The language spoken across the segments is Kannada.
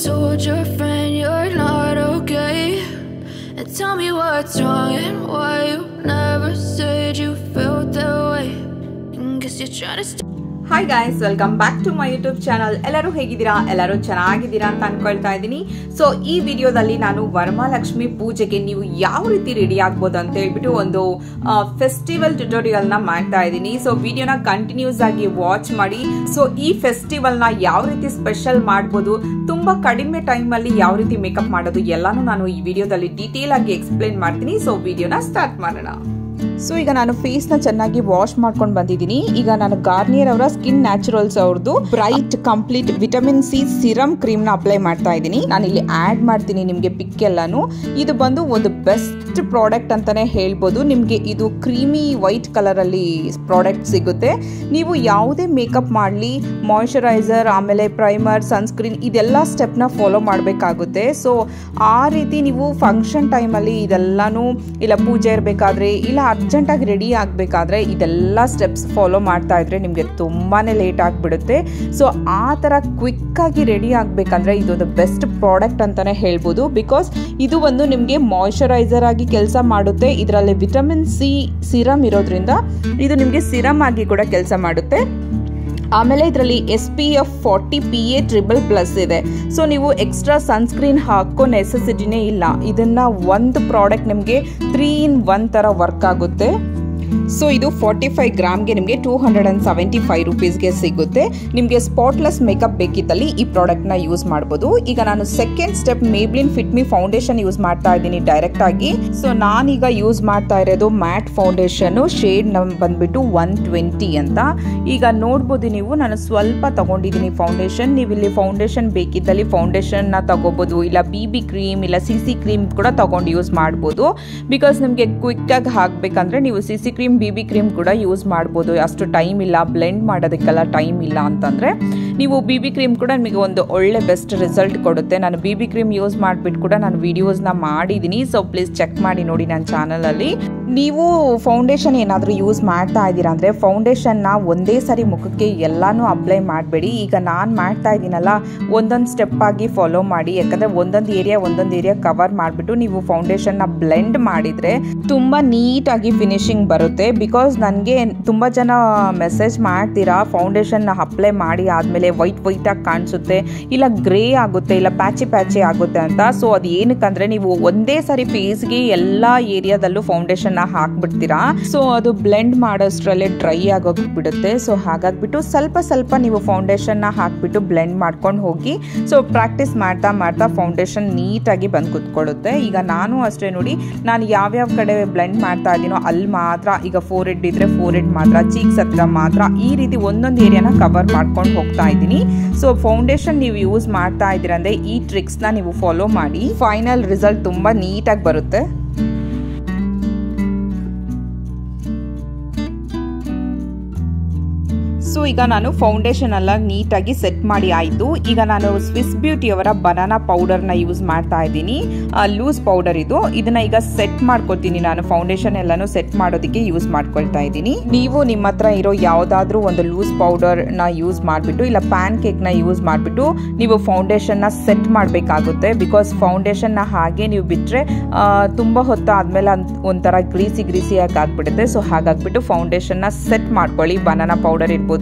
told your friend you're not okay? And tell me what's wrong and why you never said you felt that way. And guess you're trying to stay. Hi guys, welcome back to my YouTube channel. ಎಲ್ಲರೂ ಹೇಗಿದ್ದೀರಾ? ಎಲ್ಲರೂ ಚೆನ್ನಾಗಿದ್ದೀರಾ ಅಂತ ಅನ್ಕೊಳ್ತಾ ಇದ್ದೀನಿ. ಸೊ ಈ ವಿಡಿಯೋದಲ್ಲಿ ನಾನು ವರಮಹಾಲಕ್ಷ್ಮಿ ಪೂಜೆಗೆ ನೀವು ಯಾವ ರೀತಿ ರೆಡಿ ಆಗ್ಬೋದು ಅಂತ ಹೇಳ್ಬಿಟ್ಟು ಒಂದು ಫೆಸ್ಟಿವಲ್ ಟ್ಯುಟೋರಿಯಲ್ ನ ಮಾಡ್ತಾ ಇದ್ದೀನಿ. ಸೊ ವಿಡಿಯೋನ ಕಂಟಿನ್ಯೂಸ್ ಆಗಿ ವಾಚ್ ಮಾಡಿ. ಸೊ ಈ ಫೆಸ್ಟಿವಲ್ ನ ಯಾವ ರೀತಿ ಸ್ಪೆಷಲ್ ಮಾಡ್ಬೋದು, ತುಂಬಾ ಕಡಿಮೆ ಟೈಮ್ ಅಲ್ಲಿ ಯಾವ ರೀತಿ ಮೇಕಪ್ ಮಾಡೋದು ಎಲ್ಲಾನು ನಾನು ಈ ವಿಡಿಯೋದಲ್ಲಿ ಡೀಟೇಲ್ ಆಗಿ ಎಕ್ಸ್ಪ್ಲೈನ್ ಮಾಡ್ತೀನಿ. ಸೊ ವಿಡಿಯೋನ ಸ್ಟಾರ್ಟ್ ಮಾಡೋಣ. ಸೊ ಈಗ ನಾನು ಫೇಸ್ ನ ಚೆನ್ನಾಗಿ ವಾಶ್ ಮಾಡ್ಕೊಂಡು ಬಂದಿದ್ದೀನಿ. ಈಗ ನಾನು ಗಾರ್ನಿಯರ್ ಅವರ ಸ್ಕಿನ್ ನ್ಯಾಚುರಲ್ಸ್ ಅವ್ರದ್ದು bright complete vitamin C serum cream ನ ಅಪ್ಲೈ ಮಾಡ್ತಾ ಇದ್ದೀನಿ. ನಾನು ಇಲ್ಲಿ ಆಡ್ ಮಾಡ್ತೀನಿ ನಿಮ್ಗೆ ಪಿಕ್ ಎಲ್ಲಾನು. ಇದು ಬಂದು ಒಂದು ಬೆಸ್ಟ್ ಪ್ರಾಡಕ್ಟ್ ಅಂತಾನೆ ಹೇಳ್ಬೋದು. ನಿಮ್ಗೆ ಇದು ಕ್ರೀಮಿ ವೈಟ್ ಕಲರ್ ಅಲ್ಲಿ ಪ್ರಾಡಕ್ಟ್ ಸಿಗುತ್ತೆ. ನೀವು ಯಾವುದೇ ಮೇಕಪ್ ಮಾಡಲಿ, ಮಾಯಿಶ್ಚರೈಸರ್, ಆಮೇಲೆ ಪ್ರೈಮರ್, ಸನ್ಸ್ಕ್ರೀನ್ ಇದೆಲ್ಲ ಸ್ಟೆಪ್ ನ ಫಾಲೋ ಮಾಡಬೇಕಾಗುತ್ತೆ. ಸೊ ಆ ರೀತಿ ನೀವು ಫಂಕ್ಷನ್ ಟೈಮ್ ಅಲ್ಲಿ ಇದೆಲ್ಲಾನು, ಇಲ್ಲ ಪೂಜೆ ಇರಬೇಕಾದ್ರೆ, ಇಲ್ಲ ಅರ್ಜೆಂಟಾಗಿ ರೆಡಿ ಆಗಬೇಕಾದ್ರೆ ಇದೆಲ್ಲ ಸ್ಟೆಪ್ಸ್ ಫಾಲೋ ಮಾಡ್ತಾ ಇದ್ರೆ ನಿಮಗೆ ತುಂಬಾ ಲೇಟ್ ಆಗಿಬಿಡುತ್ತೆ. ಸೊ ಆ ಥರ ಕ್ವಿಕ್ಕಾಗಿ ರೆಡಿ ಆಗಬೇಕಂದ್ರೆ ಇದೊಂದು ಬೆಸ್ಟ್ ಪ್ರಾಡಕ್ಟ್ ಅಂತಲೇ ಹೇಳ್ಬೋದು. ಬಿಕಾಸ್ ಇದು ಒಂದು ನಿಮಗೆ ಮಾಯಿಶ್ಚರೈಸರ್ ಆಗಿ ಕೆಲಸ ಮಾಡುತ್ತೆ. ಇದರಲ್ಲಿ ವಿಟಮಿನ್ ಸಿ ಸಿರಮ್ ಇರೋದ್ರಿಂದ ಇದು ನಿಮಗೆ ಸಿರಮ್ ಆಗಿ ಕೂಡ ಕೆಲಸ ಮಾಡುತ್ತೆ. ಆಮೇಲೆ ಇದರಲ್ಲಿ SPF 40 PA++ ಇದೆ. ಸೊ ನೀವು ಎಕ್ಸ್ಟ್ರಾ ಸನ್ಸ್ಕ್ರೀನ್ ಹಾಕೋ ನೆಸೆಸಿಟಿನೇ ಇಲ್ಲ. ಇದನ್ನ ಒಂದು ಪ್ರಾಡಕ್ಟ್ ನಿಮಗೆ 3 in 1 ಥರ ವರ್ಕ್ ಆಗುತ್ತೆ. ಸೊ ಇದು 45 ಗ್ರಾಮ್ಗೆ ನಿಮಗೆ 275 ರುಪೀಸ್ಗೆ ಸಿಗುತ್ತೆ. ನಿಮಗೆ ಸ್ಪಾಟ್ಲೆಸ್ ಮೇಕಪ್ ಬೇಕಿದ್ದಲ್ಲಿ ಈ ಪ್ರಾಡಕ್ಟ್ನ ಯೂಸ್ ಮಾಡ್ಬೋದು. ಈಗ ನಾನು ಸೆಕೆಂಡ್ ಸ್ಟೆಪ್ ಮೇಬ್ಲಿನ್ ಫಿಟ್ ಮಿ ಫೌಂಡೇಶನ್ ಯೂಸ್ ಮಾಡ್ತಾ ಇದ್ದೀನಿ ಡೈರೆಕ್ಟ್ ಆಗಿ. ಸೊ ನಾನೀಗ ಯೂಸ್ ಮಾಡ್ತಾ ಇರೋದು ಮ್ಯಾಟ್ ಫೌಂಡೇಶನ್, ಶೇಡ್ ಬಂದ್ಬಿಟ್ಟು 120 ಅಂತ. ಈಗ ನೋಡ್ಬೋದು ನೀವು, ನಾನು ಸ್ವಲ್ಪ ತಗೊಂಡಿದ್ದೀನಿ ಫೌಂಡೇಶನ್. ನೀವು ಇಲ್ಲಿ ಫೌಂಡೇಶನ್ ಬೇಕಿದ್ದಲ್ಲಿ ಫೌಂಡೇಶನ್ ನ ತಗೋಬಹುದು, ಇಲ್ಲ BB ಕ್ರೀಮ್, ಇಲ್ಲ CC ಕ್ರೀಮ್ ಕೂಡ ತಗೊಂಡು ಯೂಸ್ ಮಾಡ್ಬೋದು. ಬಿಕಾಸ್ ನಿಮಗೆ ಕ್ವಿಕ್ ಆಗಿ ಹಾಕ್ಬೇಕಂದ್ರೆ ನೀವು CC ಕ್ರೀಮ್, BB ಕ್ರೀಮ್ ಕೂಡ ಯೂಸ್ ಮಾಡ್ಬೋದು. ಅಷ್ಟು ಟೈಮ್ ಇಲ್ಲ, ಬ್ಲೆಂಡ್ ಮಾಡೋದಕ್ಕೆಲ್ಲ ಟೈಮ್ ಇಲ್ಲ ಅಂತಂದ್ರೆ ನೀವು BB ಕ್ರೀಮ್ ಕೂಡ ನಿಮಗೆ ಒಂದು ಒಳ್ಳೆ ಬೆಸ್ಟ್ ರಿಸಲ್ಟ್ ಕೊಡುತ್ತೆ. ನಾನು BB ಕ್ರೀಮ್ ಯೂಸ್ ಮಾಡಿಬಿಟ್ಟು ಕೂಡ ನಾನು ವಿಡಿಯೋಸ್ನ ಮಾಡಿದ್ದೀನಿ. ಸೊ ಪ್ಲೀಸ್ ಚೆಕ್ ಮಾಡಿ ನೋಡಿ ನನ್ನ ಚಾನಲಲ್ಲಿ. ನೀವು ಫೌಂಡೇಶನ್ ಏನಾದರೂ ಯೂಸ್ ಮಾಡ್ತಾ ಇದ್ದೀರಾ ಅಂದರೆ ಫೌಂಡೇಶನ್ನ ಒಂದೇ ಸಾರಿ ಮುಖಕ್ಕೆ ಎಲ್ಲಾನು ಅಪ್ಲೈ ಮಾಡಬೇಡಿ. ಈಗ ನಾನು ಮಾಡ್ತಾ ಇದ್ದೀನಲ್ಲ, ಒಂದೊಂದು ಸ್ಟೆಪ್ ಆಗಿ ಫಾಲೋ ಮಾಡಿ. ಯಾಕಂದರೆ ಒಂದೊಂದು ಏರಿಯಾ ಕವರ್ ಮಾಡಿಬಿಟ್ಟು ನೀವು ಫೌಂಡೇಶನ್ನ ಬ್ಲೆಂಡ್ ಮಾಡಿದರೆ ತುಂಬ ನೀಟಾಗಿ ಫಿನಿಶಿಂಗ್ ಬರುತ್ತೆ. ಬಿಕಾಸ್ ನನಗೆ ತುಂಬ ಜನ ಮೆಸೇಜ್ ಮಾಡ್ತೀರಾ ಫೌಂಡೇಶನ್ ಅಪ್ಲೈ ಮಾಡಿ ಆದಮೇಲೆ ವೈಟ್ ಆಗಿ ಕಾಣಿಸುತ್ತೆ, ಇಲ್ಲ ಗ್ರೇ ಆಗುತ್ತೆ, ಇಲ್ಲ ಪ್ಯಾಚಿ ಆಗುತ್ತೆ ಅಂತ. ಸೊ ಅದು ಏನಕ್ಕಂದ್ರೆ ನೀವು ಒಂದೇ ಸಾರಿ ಫೇಸ್ಗೆ ಎಲ್ಲ ಏರಿಯಾದಲ್ಲೂ ಫೌಂಡೇಶನ್ ಹಾಕ್ಬಿಡ್ತೀರಾ. ಸೊ ಅದು ಬ್ಲೆಂಡ್ ಮಾಡೋಷ್ಟ್ರಲ್ಲೇ ಡ್ರೈ ಆಗೋಗ್ಬಿಡುತ್ತೆ. ಸೊ ಹಾಗಾಗ್ಬಿಟ್ಟು ಸ್ವಲ್ಪ ನೀವು ಫೌಂಡೇಶನ್ ಹಾಕ್ಬಿಟ್ಟು ಬ್ಲೆಂಡ್ ಮಾಡ್ಕೊಂಡು ಹೋಗಿ. ಸೊ ಪ್ರಾಕ್ಟೀಸ್ ಮಾಡ್ತಾ ಫೌಂಡೇಶನ್ ನೀಟಾಗಿ ಬಂದು ಕುತ್ಕೊಳ್ಳುತ್ತೆ. ಈಗ ನಾನು ಅಷ್ಟೇ ನೋಡಿ, ನಾನು ಯಾವ್ಯಾವ ಕಡೆ ಬ್ಲೆಂಡ್ ಮಾಡ್ತಾ ಇದ್ದೀನೋ ಅಲ್ಲಿ ಮಾತ್ರ, ಈಗ ಫೋರ್ಹೆಡ್ ಇದ್ರೆ ಫೋರ್ಹೆಡ್ ಮಾತ್ರ, ಚೀಕ್ಸ್ ಹತ್ರ ಮಾತ್ರ, ಈ ರೀತಿ ಒಂದೊಂದು ಏರಿಯಾನ ಕವರ್ ಮಾಡ್ಕೊಂಡು ಹೋಗ್ತಾ ಇದ್ದೀನಿ. ಸೊ ಫೌಂಡೇಶನ್ ನೀವು ಯೂಸ್ ಮಾಡ್ತಾ ಇದ್ದೀರಂದ್ರೆ ಈ ಟ್ರಿಕ್ಸ್ ನ ನೀವು ಫಾಲೋ ಮಾಡಿ, ಫೈನಲ್ ರಿಸಲ್ಟ್ ತುಂಬಾ ನೀಟಾಗಿ ಬರುತ್ತೆ. ಸೊ ಈಗ ನಾನು ಫೌಂಡೇಶನ್ ಎಲ್ಲ ನೀಟಾಗಿ ಸೆಟ್ ಮಾಡಿ ಆಯಿತು. ಈಗ ನಾನು ಸ್ವಿಸ್ ಬ್ಯೂಟಿ ಅವರ ಬನಾನಾ ಪೌಡರ್ನ ಯೂಸ್ ಮಾಡ್ತಾ ಇದ್ದೀನಿ. ಲೂಸ್ ಪೌಡರ್ ಇದು. ಇದನ್ನ ಈಗ ಸೆಟ್ ಮಾಡ್ಕೊತೀನಿ. ನಾನು ಫೌಂಡೇಶನ್ ಎಲ್ಲಾನು ಸೆಟ್ ಮಾಡೋದಕ್ಕೆ ಯೂಸ್ ಮಾಡ್ಕೊಳ್ತಾ ಇದ್ದೀನಿ. ನೀವು ನಿಮ್ಮ ಹತ್ರ ಇರೋ ಯಾವುದಾದ್ರೂ ಒಂದು ಲೂಸ್ ಪೌಡರ್ನ ಯೂಸ್ ಮಾಡಿಬಿಟ್ಟು, ಇಲ್ಲ ಪ್ಯಾನ್ ಕೇಕ್ನ ಯೂಸ್ ಮಾಡಿಬಿಟ್ಟು ನೀವು ಫೌಂಡೇಶನ್ನ ಸೆಟ್ ಮಾಡಬೇಕಾಗುತ್ತೆ. ಬಿಕಾಸ್ ಫೌಂಡೇಶನ್ನ ಹಾಗೆ ನೀವು ಬಿಟ್ಟರೆ ತುಂಬ ಹೊತ್ತಾದ್ಮೇಲೆ ಒಂಥರ ಗ್ರೀಸಿಯಾಗಿ ಆಗ್ಬಿಡುತ್ತೆ. ಸೊ ಹಾಗಾಗ್ಬಿಟ್ಟು ಫೌಂಡೇಶನ್ನ ಸೆಟ್ ಮಾಡ್ಕೊಳ್ಳಿ. ಬನಾನಾ ಪೌಡರ್ ಇರ್ಬೋದು,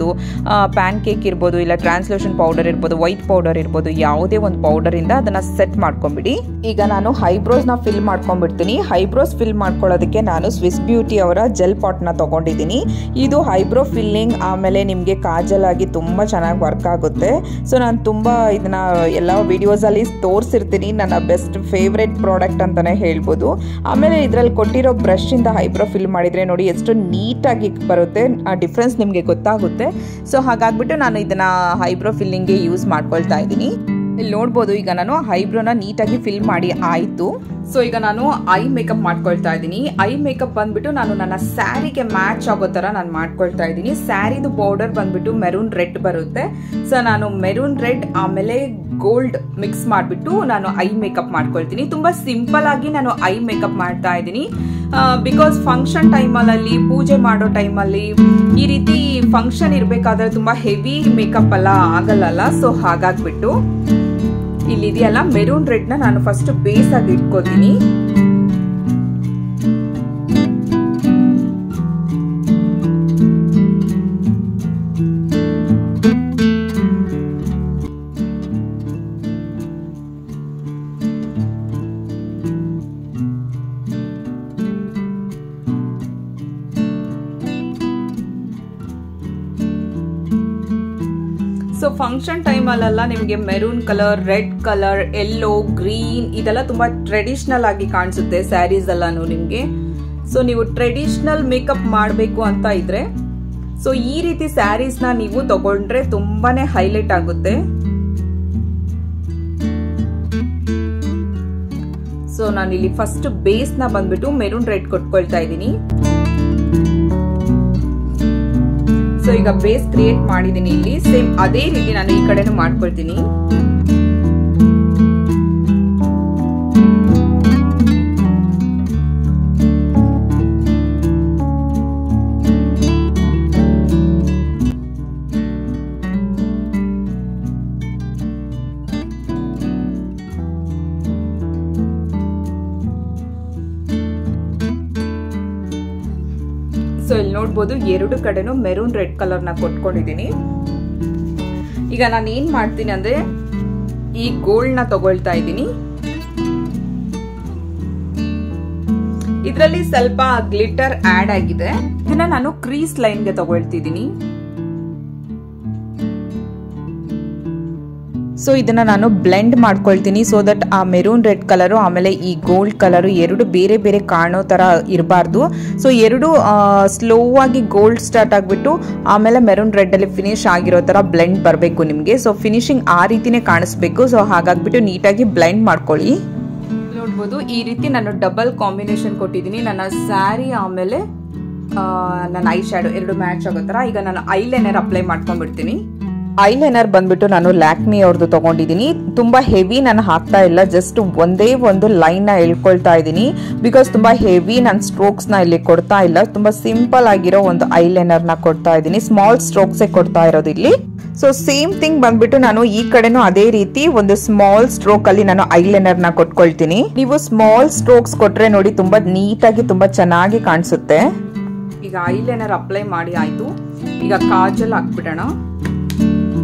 ಪ್ಯಾನ್ ಕೇಕ್ ಇರ್ಬೋದು, ಇಲ್ಲ ಟ್ರಾನ್ಸ್ಲೂಷನ್ ಪೌಡರ್ ಇರ್ಬೋದು, ವೈಟ್ ಪೌಡರ್ ಇರ್ಬೋದು, ಯಾವುದೇ ಒಂದು ಪೌಡರ್ ಇಂದ ಅದನ್ನ ಸೆಟ್ ಮಾಡ್ಕೊಂಡ್ಬಿಡಿ. ಈಗ ನಾನು ಐಬ್ರೋಸ್ ನ ಫಿಲ್ ಮಾಡ್ಕೊಂಡ್ಬಿಡ್ತೀನಿ. ಐಬ್ರೋಸ್ ಫಿಲ್ ಮಾಡ್ಕೊಳ್ಳೋದಕ್ಕೆ ನಾನು ಸ್ವಿಸ್ ಬ್ಯೂಟಿ ಅವರ ಜೆಲ್ ಪಾಟ್ ನ ತಗೊಂಡಿದ್ದೀನಿ. ಇದು ಐಬ್ರೋ ಫಿಲ್ಲಿಂಗ್, ಆಮೇಲೆ ನಿಮ್ಗೆ ಕಾಜಲ್ ಆಗಿ ತುಂಬಾ ಚೆನ್ನಾಗಿ ವರ್ಕ್ ಆಗುತ್ತೆ. ಸೊ ನಾನು ತುಂಬಾ ಇದನ್ನ ಎಲ್ಲ ವಿಡಿಯೋಸ್ ಅಲ್ಲಿ ತೋರಿಸಿರ್ತೀನಿ. ನನ್ನ ಬೆಸ್ಟ್ ಫೇವ್ರೆಟ್ ಪ್ರಾಡಕ್ಟ್ ಅಂತಾನೆ ಹೇಳ್ಬೋದು. ಆಮೇಲೆ ಇದ್ರಲ್ಲಿ ಕೊಟ್ಟಿರೋ ಬ್ರಷ್ ಇಂದ ಐಬ್ರೋ ಫಿಲ್ ಮಾಡಿದ್ರೆ ನೋಡಿ ಎಷ್ಟು ನೀಟಾಗಿ ಬರುತ್ತೆ. ಆ ಡಿಫ್ರೆನ್ಸ್ ನಿಮ್ಗೆ ಗೊತ್ತಾಗುತ್ತೆ. ಸೊ ಹಾಗಾಗ್ಬಿಟ್ಟು ನಾನು ಇದನ್ನ ಐಬ್ರೋ ಫಿಲ್ಲಿಂಗ್ಗೆ ಯೂಸ್ ಮಾಡ್ಕೊಳ್ತಾ ಇದ್ದೀನಿ. ಇಲ್ಲಿ ನೋಡ್ಬೋದು, ಈಗ ನಾನು ಐಬ್ರೋನ ನೀಟಾಗಿ ಫಿಲ್ ಮಾಡಿ ಆಯಿತು. ಸೊ ಈಗ ನಾನು ಐ ಮೇಕಪ್ ಮಾಡ್ಕೊಳ್ತಾ ಇದ್ದೀನಿ. ಐ ಮೇಕಪ್ ಬಂದ್ಬಿಟ್ಟು ನಾನು ನನ್ನ ಸ್ಯಾರಿಗೆ ಮ್ಯಾಚ್ ಆಗೋ ತರ ನಾನು ಮಾಡ್ಕೊಳ್ತಾ ಇದ್ದೀನಿ. ಸ್ಯಾರಿದು ಬಾರ್ಡರ್ ಬಂದ್ಬಿಟ್ಟು ಮೆರೂನ್ ರೆಡ್ ಬರುತ್ತೆ. ಸೊ ನಾನು ಮೆರೂನ್ ರೆಡ್ ಆಮೇಲೆ ಗೋಲ್ಡ್ ಮಿಕ್ಸ್ ಮಾಡಿಬಿಟ್ಟು ನಾನು ಐ ಮೇಕಪ್ ಮಾಡ್ಕೊಳ್ತೀನಿ. ತುಂಬಾ ಸಿಂಪಲ್ ಆಗಿ ನಾನು ಐ ಮೇಕಪ್ ಮಾಡ್ತಾ ಇದ್ದೀನಿ. ಬಿಕಾಸ್ ಫಂಕ್ಷನ್ ಟೈಮಲ್ಲಿ, ಪೂಜೆ ಮಾಡೋ ಟೈಮಲ್ಲಿ ಈ ರೀತಿ ಫಂಕ್ಷನ್ ಇರಬೇಕಾದ್ರೆ ತುಂಬಾ ಹೆವಿ ಮೇಕಪ್ ಎಲ್ಲ ಆಗಲ್ಲ. ಸೊ ಹಾಗಾಗ್ಬಿಟ್ಟು ಇಲ್ಲಿದೆಯಲ್ಲ ಮೆರೂನ್ ರೆಡ್ ನ ನಾನು ಫಸ್ಟ್ ಬೇಸ್ ಆಗಿ ಇಟ್ಕೋತೀನಿ. ಸೊ ಫಂಕ್ಷನ್ ಟೈಮ್ ಅಲ್ಲೆಲ್ಲ ನಿಮಗೆ maroon colour, red colour, yellow, green ಇದೆಲ್ಲ ತುಂಬಾ ಟ್ರೆಡಿಷನಲ್ ಆಗಿ ಕಾಣಿಸುತ್ತೆ ಸ್ಯಾರೀಸ್ ಎಲ್ಲಾನು ನಿಮ್ಗೆ. ಸೊ ನೀವು ಟ್ರೆಡಿಷನಲ್ ಮೇಕಪ್ ಮಾಡಬೇಕು ಅಂತ ಇದ್ರೆ ಸೊ ಈ ರೀತಿ ಸ್ಯಾರೀಸ್ ನ ನೀವು ತಗೊಂಡ್ರೆ ತುಂಬಾನೇ ಹೈಲೈಟ್ ಆಗುತ್ತೆ. ಸೊ ನಾನು ಇಲ್ಲಿ ಫಸ್ಟ್ ಬೇಸ್ ನ ಬಂದ್ಬಿಟ್ಟು ಮೆರೂನ್ ರೆಡ್ ಕೊಟ್ಕೊಳ್ತಾ ಇದ್ದೀನಿ. ಸೊ ಈಗ ಬೇಸ್ ಕ್ರಿಯೇಟ್ ಮಾಡಿದೀನಿ ಇಲ್ಲಿ. ಸೇಮ್ ಅದೇ ರೀತಿ ನಾನು ಈ ಕಡೆನೂ ಮಾಡ್ಕೊಳ್ತೀನಿ. ಸೊ ಇಲ್ಲಿ ನೋಡ್ಬೋದು ಎರಡು ಕಡೆನೂ ಮೆರೂನ್ ರೆಡ್ ಕಲರ್ ನ ಕೊಟ್ಕೊಂಡಿದ್ದೀನಿ. ಈಗ ನಾನು ಏನ್ ಮಾಡ್ತೀನಿ ಅಂದ್ರೆ ಈ ಗೋಲ್ಡ್ ನ ತಗೊಳ್ತಾ ಇದ್ದೀನಿ. ಇದರಲ್ಲಿ ಸ್ವಲ್ಪ ಗ್ಲಿಟರ್ ಆಡ್ ಆಗಿದೆ. ಇದನ್ನ ನಾನು ಕ್ರೀಸ್ ಲೈನ್ ಗೆ ತಗೊಳ್ತಿದ್ದೀನಿ. ಸೊ ಇದನ್ನ ನಾನು ಬ್ಲೆಂಡ್ ಮಾಡ್ಕೊಳ್ತೀನಿ ಸೊ ದಟ್ ಆ ಮೆರೂನ್ ರೆಡ್ ಕಲರು ಆಮೇಲೆ ಈ ಗೋಲ್ಡ್ ಕಲರು ಎರಡು ಬೇರೆ ಬೇರೆ ಕಾಣೋ ತರ ಇರಬಾರ್ದು. ಸೊ ಎರಡು ಸ್ಲೋ ಆಗಿ ಗೋಲ್ಡ್ ಸ್ಟಾರ್ಟ್ ಆಗ್ಬಿಟ್ಟು ಆಮೇಲೆ ಮೆರೂನ್ ರೆಡ್ ಅಲ್ಲಿ ಫಿನಿಶ್ ಆಗಿರೋ ತರ ಬ್ಲೆಂಡ್ ಬರಬೇಕು ನಿಮ್ಗೆ. ಸೊ ಫಿನಿಶಿಂಗ್ ಆ ರೀತಿನೇ ಕಾಣಿಸ್ಬೇಕು. ಸೊ ಹಾಗಾಗ್ಬಿಟ್ಟು ನೀಟಾಗಿ ಬ್ಲೆಂಡ್ ಮಾಡ್ಕೊಳ್ಳಿ. ನೋಡ್ಬೋದು ಈ ರೀತಿ ನಾನು ಡಬಲ್ ಕಾಂಬಿನೇಷನ್ ಕೊಟ್ಟಿದ್ದೀನಿ. ನನ್ನ ಸ್ಯಾರಿ ಆಮೇಲೆ ನನ್ನ ಐ ಶ್ಯಾಡೋ ಎರಡು ಮ್ಯಾಚ್ ಆಗೋ ತರ. ಈಗ ನಾನು ಐಲೈನರ್ ಅಪ್ಲೈ ಮಾಡ್ಕೊಂಡ್ಬಿಡ್ತೀನಿ. ಐಲೈನರ್ ಬಂದ್ಬಿಟ್ಟು ನಾನು ಲ್ಯಾಕ್ಮಿ ಅವ್ರದ್ದು ತಗೊಂಡಿದ್ದೀನಿ. ತುಂಬಾ ಹೆವಿ ನಾನು ಹಾಕ್ತಾ ಇಲ್ಲ, ಜಸ್ಟ್ ಒಂದೇ ಒಂದು ಲೈನ್ ನ ಎಳ್ಕೊಳ್ತಾ ಇದ್ದೀನಿ. ಬಿಕಾಸ್ ತುಂಬಾ ಹೆವಿ ನಾನು ಸ್ಟ್ರೋಕ್ಸ್ ನ ಇಲ್ಲಿ ಕೊಡ್ತಾ ಇಲ್ಲ. ತುಂಬಾ ಸಿಂಪಲ್ ಆಗಿರೋ ಒಂದು ಐಲೈನರ್ ನ ಕೊಡ್ತಾ ಇದ್ದೀನಿ. ಸ್ಮಾಲ್ ಸ್ಟ್ರೋಕ್ಸ್ ಕೊಡ್ತಾ ಇರೋದು ಇಲ್ಲಿ. ಸೊ ಸೇಮ್ ಥಿಂಗ್ ಬಂದ್ಬಿಟ್ಟು ನಾನು ಈ ಕಡೆನೂ ಅದೇ ರೀತಿ ಒಂದು ಸ್ಮಾಲ್ ಸ್ಟ್ರೋಕ್ ಅಲ್ಲಿ ನಾನು ಐಲೈನರ್ ನ ಕೊಟ್ಕೊಳ್ತೀನಿ. ನೀವು ಸ್ಮಾಲ್ ಸ್ಟ್ರೋಕ್ಸ್ ಕೊಟ್ರೆ ನೋಡಿ ತುಂಬಾ ನೀಟಾಗಿ ತುಂಬಾ ಚೆನ್ನಾಗಿ ಕಾಣಿಸುತ್ತೆ. ಈಗ ಐಲೈನರ್ ಅಪ್ಲೈ ಮಾಡಿ ಆಯ್ತು. ಈಗ ಕಾಜಲ್ ಹಾಕ್ಬಿಡೋಣ.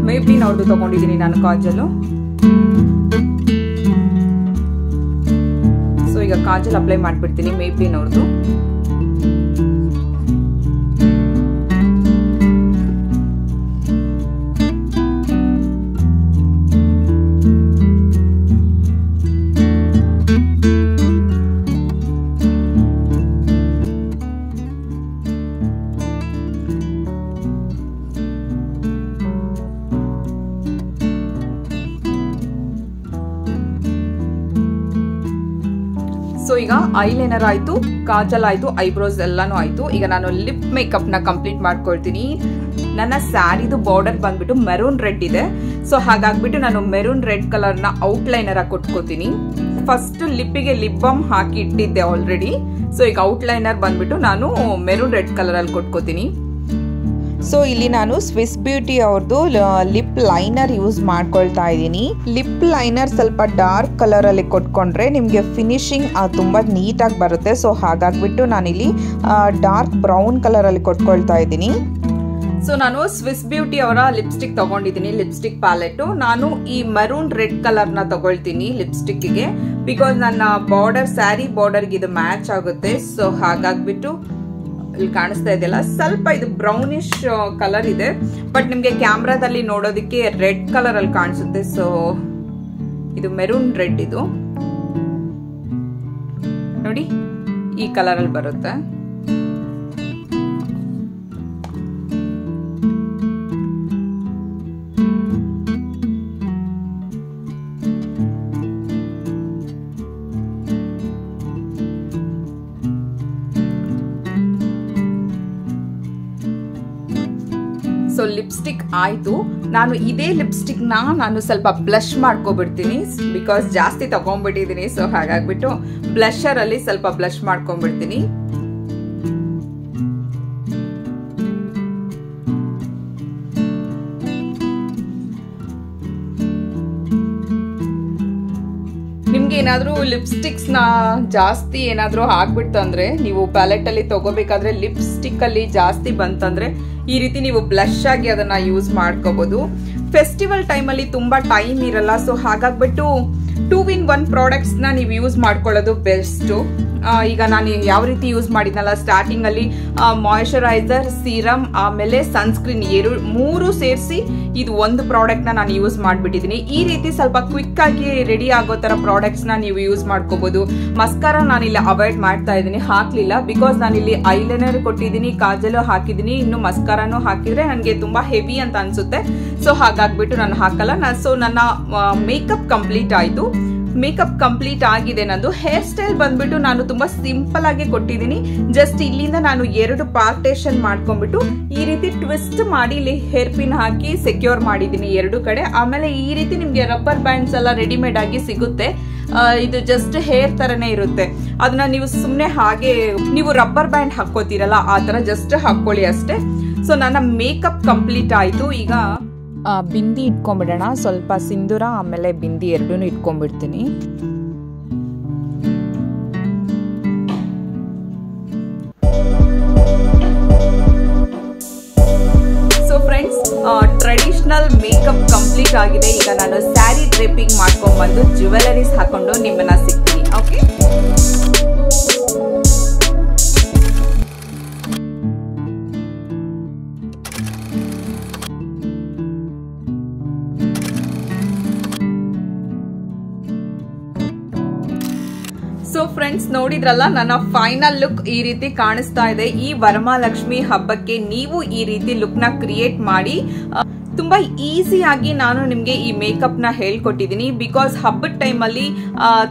ಮೇಬ್ಲಿನ್ ಅವ್ರದ್ದು ತಗೊಂಡಿದ್ದೀನಿ ನಾನು ಕಾಜಲು. ಸೊ ಈಗ ಕಾಜಲ್ ಅಪ್ಲೈ ಮಾಡ್ಬಿಡ್ತೀನಿ ಮೇಬ್ಲಿನ್ ಅವ್ರದ್ದು. ಸೊ ಈಗ ಐಲೈನರ್ ಆಯ್ತು, ಕಾಜಲ್ ಆಯ್ತು, ಐಬ್ರೋಸ್ ಎಲ್ಲಾನು ಆಯ್ತು. ಈಗ ನಾನು ಲಿಪ್ ಮೇಕಪ್ ನ ಕಂಪ್ಲೀಟ್ ಮಾಡ್ಕೊಳ್ತೀನಿ. ನನ್ನ ಸ್ಯಾರಿದು ಬಾರ್ಡರ್ ಬಂದ್ಬಿಟ್ಟು ಮೆರೂನ್ ರೆಡ್ ಇದೆ. ಸೊ ಹಾಗಾಗ್ಬಿಟ್ಟು ನಾನು ಮೆರೂನ್ ರೆಡ್ ಕಲರ್ ನ ಔಟ್ಲೈನರ್ ಆಗಿ ಕೊಟ್ಕೋತೀನಿ. ಫಸ್ಟ್ ಲಿಪ್ಪಿಗೆ ಲಿಪ್ ಬಾಮ್ ಹಾಕಿ ಇಟ್ಟಿದ್ದೆ ಆಲ್ರೆಡಿ. ಸೊ ಈಗ ಔಟ್ಲೈನರ್ ಬಂದ್ಬಿಟ್ಟು ನಾನು ಮೆರೂನ್ ರೆಡ್ ಕಲರ್ ಅಲ್ಲಿ ಕೊಟ್ಕೋತೀನಿ. ಸೊ ಇಲ್ಲಿ ನಾನು ಸ್ವಿಸ್ ಬ್ಯೂಟಿ ಅವ್ರದ್ದು ಲಿಪ್ ಲೈನರ್ ಯೂಸ್ ಮಾಡ್ಕೊಳ್ತಾ ಇದ್ದೀನಿ. ಲಿಪ್ ಲೈನರ್ ಸ್ವಲ್ಪ ಡಾರ್ಕ್ ಕಲರ್ ಅಲ್ಲಿ ಕೊಟ್ಕೊಂಡ್ರೆ ನಿಮ್ಗೆ ಫಿನಿಶಿಂಗ್ ತುಂಬಾ ನೀಟಾಗಿ ಬರುತ್ತೆ. ಸೊ ಹಾಗಾಗ್ಬಿಟ್ಟು ನಾನಿಲ್ಲಿ ಡಾರ್ಕ್ ಬ್ರೌನ್ ಕಲರ್ ಅಲ್ಲಿ ಕೊಟ್ಕೊಳ್ತಾ ಇದ್ದೀನಿ. ಸೊ ನಾನು ಸ್ವಿಸ್ ಬ್ಯೂಟಿ ಅವರ ಲಿಪ್ಸ್ಟಿಕ್ ತಗೊಂಡಿದ್ದೀನಿ, ಲಿಪ್ಸ್ಟಿಕ್ ಪ್ಯಾಲೆಟ್. ನಾನು ಈ ಮೆರೂನ್ ರೆಡ್ ಕಲರ್ ನ ತಗೊಳ್ತೀನಿ ಲಿಪ್ಸ್ಟಿಕ್ ಗೆ. ಬಿಕಾಸ್ ನನ್ನ ಬಾರ್ಡರ್ ಸ್ಯಾರಿ ಬಾರ್ಡರ್ಗೆ ಇದು ಮ್ಯಾಚ್ ಆಗುತ್ತೆ. ಸೊ ಹಾಗಾಗ್ಬಿಟ್ಟು ಇಲ್ಲಿ ಕಾಣಿಸ್ತಾ ಇದೆಯಲ್ಲ, ಸ್ವಲ್ಪ ಇದು ಬ್ರೌನಿಶ್ ಕಲರ್ ಇದೆ. ಬಟ್ ನಿಮ್ಗೆ ಕ್ಯಾಮ್ರಾದಲ್ಲಿ ನೋಡೋದಕ್ಕೆ ರೆಡ್ ಕಲರ್ ಅಲ್ಲಿ ಕಾಣಿಸುತ್ತೆ. ಸೊ ಇದು ಮೆರೂನ್ ರೆಡ್, ಇದು ನೋಡಿ ಈ ಕಲರ್ ಅಲ್ಲಿ ಬರುತ್ತೆ. ಸೊ ಲಿಪ್ಸ್ಟಿಕ್ ಆಯ್ತು. ನಾನು ಇದೇ ಲಿಪ್ಸ್ಟಿಕ್ ನಾನು ಸ್ವಲ್ಪ ಬ್ಲಶ್ ಮಾಡ್ಕೊಬಿಡ್ತೀನಿ. ಬಿಕಾಸ್ ಜಾಸ್ತಿ ತಗೊಂಡ್ಬಿಟ್ಟಿದ್ದೀನಿ. ಸೊ ಹಾಗಾಗ್ಬಿಟ್ಟು ಬ್ಲಷರ್ ಅಲ್ಲಿ ಸ್ವಲ್ಪ ಬ್ಲಶ್ ಮಾಡ್ಕೊಂಡ್ಬಿಡ್ತೀನಿ. ಏನಾದರೂ ಲಿಪ್ಸ್ಟಿಕ್ಸ್ನ ಜಾಸ್ತಿ ಏನಾದರೂ ಹಾಕ್ಬಿಡ್ತಂದ್ರೆ, ನೀವು ಪ್ಯಾಲೆಟಲ್ಲಿ ತಗೋಬೇಕಾದ್ರೆ ಲಿಪ್ಸ್ಟಿಕ್ಕಲ್ಲಿ ಜಾಸ್ತಿ ಬಂತಂದ್ರೆ ಈ ರೀತಿ ನೀವು ಬ್ಲಷ್ ಆಗಿ ಅದನ್ನ ಯೂಸ್ ಮಾಡ್ಕೋಬಹುದು. ಫೆಸ್ಟಿವಲ್ ಟೈಮಲ್ಲಿ ತುಂಬ ಟೈಮ್ ಇರಲ್ಲ, ಸೊ ಹಾಗಾಗ್ಬಿಟ್ಟು 2-in-1 ಪ್ರಾಡಕ್ಟ್ಸ್ನ ನೀವು ಯೂಸ್ ಮಾಡ್ಕೊಳ್ಳೋದು ಬೆಸ್ಟು. ಈಗ ನಾನು ಯಾವ ರೀತಿ ಯೂಸ್ ಮಾಡಿದ್ನಲ್ಲ, ಸ್ಟಾರ್ಟಿಂಗಲ್ಲಿ ಮಾಯಶ್ಚರೈಸರ್, ಸೀರಮ್, ಆಮೇಲೆ ಸನ್ಸ್ಕ್ರೀನ್ ಮೂರು ಸೇರಿಸಿ ಇದು ಒಂದು ಪ್ರಾಡಕ್ಟ್ನ ನಾನು ಯೂಸ್ ಮಾಡಿಬಿಟ್ಟಿದ್ದೀನಿ. ಈ ರೀತಿ ಸ್ವಲ್ಪ ಕ್ವಿಕ್ ಆಗಿ ರೆಡಿ ಆಗೋ ಥರ ಪ್ರಾಡಕ್ಟ್ಸ್ನ ನೀವು ಯೂಸ್ ಮಾಡ್ಕೋಬಹುದು. ಮಸ್ಕಾರ ನಾನಿಲ್ಲಿ ಅವಾಯ್ಡ್ ಮಾಡ್ತಾ ಇದ್ದೀನಿ, ಹಾಕ್ಲಿಲ್ಲ, ಬಿಕಾಸ್ ನಾನಿಲ್ಲಿ ಐಲೈನರ್ ಕೊಟ್ಟಿದ್ದೀನಿ, ಕಾಜಲ್ ಹಾಕಿದ್ದೀನಿ, ಇನ್ನು ಮಸ್ಕಾರನೂ ಹಾಕಿದ್ರೆ ನನಗೆ ತುಂಬಾ ಹೆವಿ ಅಂತ ಅನ್ಸುತ್ತೆ. ಸೊ ಹಾಗಾಗ್ಬಿಟ್ಟು ನಾನು ಹಾಕಲ್ಲ. ಸೊ ನನ್ನ ಮೇಕಪ್ ಕಂಪ್ಲೀಟ್ ಆಯಿತು. ಮೇಕಪ್ ಕಂಪ್ಲೀಟ್ ಆಗಿದೆ. ನಂದು ಹೇರ್ ಸ್ಟೈಲ್ ಬಂದ್ಬಿಟ್ಟು ನಾನು ತುಂಬಾ ಸಿಂಪಲ್ ಆಗಿ ಕೊಟ್ಟಿದ್ದೀನಿ. ಜಸ್ಟ್ ಇಲ್ಲಿಂದ ನಾನು 2 ಪಾರ್ಟೇಷನ್ ಮಾಡ್ಕೊಂಡ್ಬಿಟ್ಟು ಈ ರೀತಿ ಟ್ವಿಸ್ಟ್ ಮಾಡಿ ಇಲ್ಲಿ ಹೇರ್ ಪಿನ್ ಹಾಕಿ ಸೆಕ್ಯೂರ್ ಮಾಡಿದ್ದೀನಿ 2 ಕಡೆ. ಆಮೇಲೆ ಈ ರೀತಿ ನಿಮ್ಗೆ ರಬ್ಬರ್ ಬ್ಯಾಂಡ್ಸ್ ಎಲ್ಲ ರೆಡಿಮೇಡ್ ಆಗಿ ಸಿಗುತ್ತೆ. ಇದು ಜಸ್ಟ್ ಹೇರ್ ತರನೇ ಇರುತ್ತೆ. ಅದನ್ನ ನೀವು ಸುಮ್ಮನೆ ಹಾಗೆ ನೀವು ರಬ್ಬರ್ ಬ್ಯಾಂಡ್ ಹಾಕೋತೀರಲ್ಲ, ಆ ತರ ಜಸ್ಟ್ ಹಾಕೊಳ್ಳಿ ಅಷ್ಟೇ. ಸೊ ನನ್ನ ಮೇಕಪ್ ಕಂಪ್ಲೀಟ್ ಆಯ್ತು. ಈಗ ಬಿಂದಿ ಇಟ್ಕೊಂಡ್ಬಿಡೋಣ. ಸ್ವಲ್ಪ ಸಿಂಧೂರ ಆಮೇಲೆ ಬಿಂದಿ ಎರಡೂ ಇಟ್ಕೊಂಡ್ಬಿಡ್ತೀನಿ. So friends, traditional makeup complete ಆಗಿದೆ. ಈಗ ನಾನು ಸ್ಯಾರಿ ಡ್ರೇಪಿಂಗ್ ಮಾಡ್ಕೊಂಡ್ ಬಂದು ಜ್ಯುವೆಲರೀಸ್ ಹಾಕೊಂಡು ನಿಮ್ಮನ್ನ ಸಿಗ್ತೀನಿ. ಓಕೆ, ಸೊ ಫ್ರೆಂಡ್ಸ್, ನೋಡಿದ್ರಲ್ಲ ನನ್ನ ಫೈನಲ್ ಲುಕ್ ಈ ರೀತಿ ಕಾಣಿಸ್ತಾ ಇದೆ. ಈ ವರಮಹಾಲಕ್ಷ್ಮಿ ಹಬ್ಬಕ್ಕೆ ನೀವು ಈ ರೀತಿ ಲುಕ್ ನ ಕ್ರಿಯೇಟ್ ಮಾಡಿ. ತುಂಬಾ ಈಸಿಯಾಗಿ ನಾನು ನಿಮ್ಗೆ ಈ ಮೇಕಪ್ ನ ಹೇಳ್ಕೊಟ್ಟಿದ್ದೀನಿ. ಬಿಕಾಸ್ ಹಬ್ಬದ ಟೈಮಲ್ಲಿ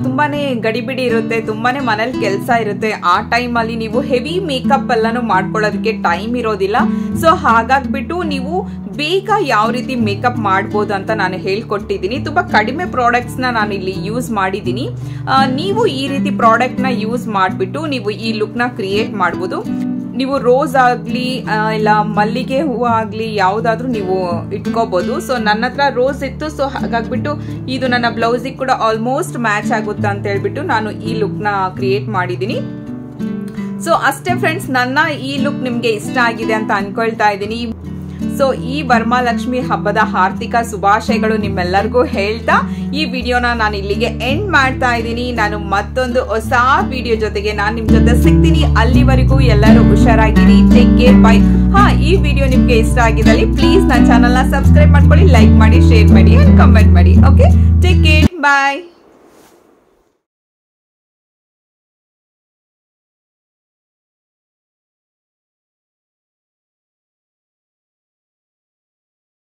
ತುಂಬಾನೇ ಗಡಿಬಿಡಿ ಇರುತ್ತೆ, ತುಂಬಾನೇ ಮನೇಲಿ ಕೆಲಸ ಇರುತ್ತೆ. ಆ ಟೈಮಲ್ಲಿ ನೀವು ಹೆವಿ ಮೇಕಪ್ ಎಲ್ಲಾನು ಮಾಡ್ಕೊಳ್ಳೋದಕ್ಕೆ ಟೈಮ್ ಇರೋದಿಲ್ಲ. ಸೊ ಹಾಗಾಗ್ಬಿಟ್ಟು ನೀವು ಬೇಗ ಯಾವ ರೀತಿ ಮೇಕಪ್ ಮಾಡ್ಬೋದು ಅಂತ ನಾನು ಹೇಳ್ಕೊಟ್ಟಿದ್ದೀನಿ. ತುಂಬಾ ಕಡಿಮೆ ಪ್ರಾಡಕ್ಟ್ಸ್ ನ ನಾನು ಇಲ್ಲಿ ಯೂಸ್ ಮಾಡಿದ್ದೀನಿ. ನೀವು ಈ ರೀತಿ ಪ್ರಾಡಕ್ಟ್ ನ ಯೂಸ್ ಮಾಡ್ಬಿಟ್ಟು ನೀವು ಈ ಲುಕ್ ನ ಕ್ರಿಯೇಟ್ ಮಾಡ್ಬೋದು. ನೀವು ರೋಸ್ ಆಗ್ಲಿ ಇಲ್ಲ ಮಲ್ಲಿಗೆ ಹೂವು ಆಗ್ಲಿ ಯಾವ್ದಾದ್ರು ನೀವು ಇಟ್ಕೋಬಹುದು. ಸೊ ನನ್ನ ಹತ್ರ ರೋಸ್ ಇತ್ತು, ಸೊ ಹಾಗಾಗ್ಬಿಟ್ಟು ಇದು ನನ್ನ ಬ್ಲೌಸಿಗೆ ಕೂಡ ಆಲ್ಮೋಸ್ಟ್ ಮ್ಯಾಚ್ ಆಗುತ್ತೆ ಅಂತ ಹೇಳ್ಬಿಟ್ಟು ನಾನು ಈ ಲುಕ್ ನ ಕ್ರಿಯೇಟ್ ಮಾಡಿದ್ದೀನಿ. ಸೊ ಅಷ್ಟೇ ಫ್ರೆಂಡ್ಸ್, ನನ್ನ ಈ ಲುಕ್ ನಿಮ್ಗೆ ಇಷ್ಟ ಆಗಿದೆ ಅಂತ ಅನ್ಕೊಳ್ತಾ ಇದ್ದೀನಿ. ಸೊ ಈ ವರಮಹಾಲಕ್ಷ್ಮಿ ಹಬ್ಬದ ಹಾರ್ದಿಕ ಶುಭಾಶಯಗಳು ನಿಮ್ಮೆಲ್ಲರಿಗೂ ಹೇಳ್ತಾ ಈ ವಿಡಿಯೋನ ನಾನು ಇಲ್ಲಿಗೆ ಎಂಡ್ ಮಾಡ್ತಾ ಇದ್ದೀನಿ. ನಾನು ಮತ್ತೊಂದು ಹೊಸ ವಿಡಿಯೋ ಜೊತೆಗೆ ನಾನು ನಿಮ್ ಜೊತೆ ಸಿಗ್ತೀನಿ. ಅಲ್ಲಿವರೆಗೂ ಎಲ್ಲರೂ ಹುಷಾರಾಗಿರಿ. Take care, bye. ಈ ವಿಡಿಯೋ ನಿಮ್ಗೆ ಇಷ್ಟ ಆಗಿದ್ದಲ್ಲಿ ಪ್ಲೀಸ್ ನನ್ನ ಚಾನಲ್ ನ ಸಬ್ಸ್ಕ್ರೈಬ್ ಮಾಡ್ಕೊಳ್ಳಿ, ಲೈಕ್ ಮಾಡಿ, ಶೇರ್ ಮಾಡಿ ಅಂಡ್ ಕಮೆಂಟ್ ಮಾಡಿ. ಓಕೆ, ಟೇಕ್ ಕೇರ್, ಬಾಯ್.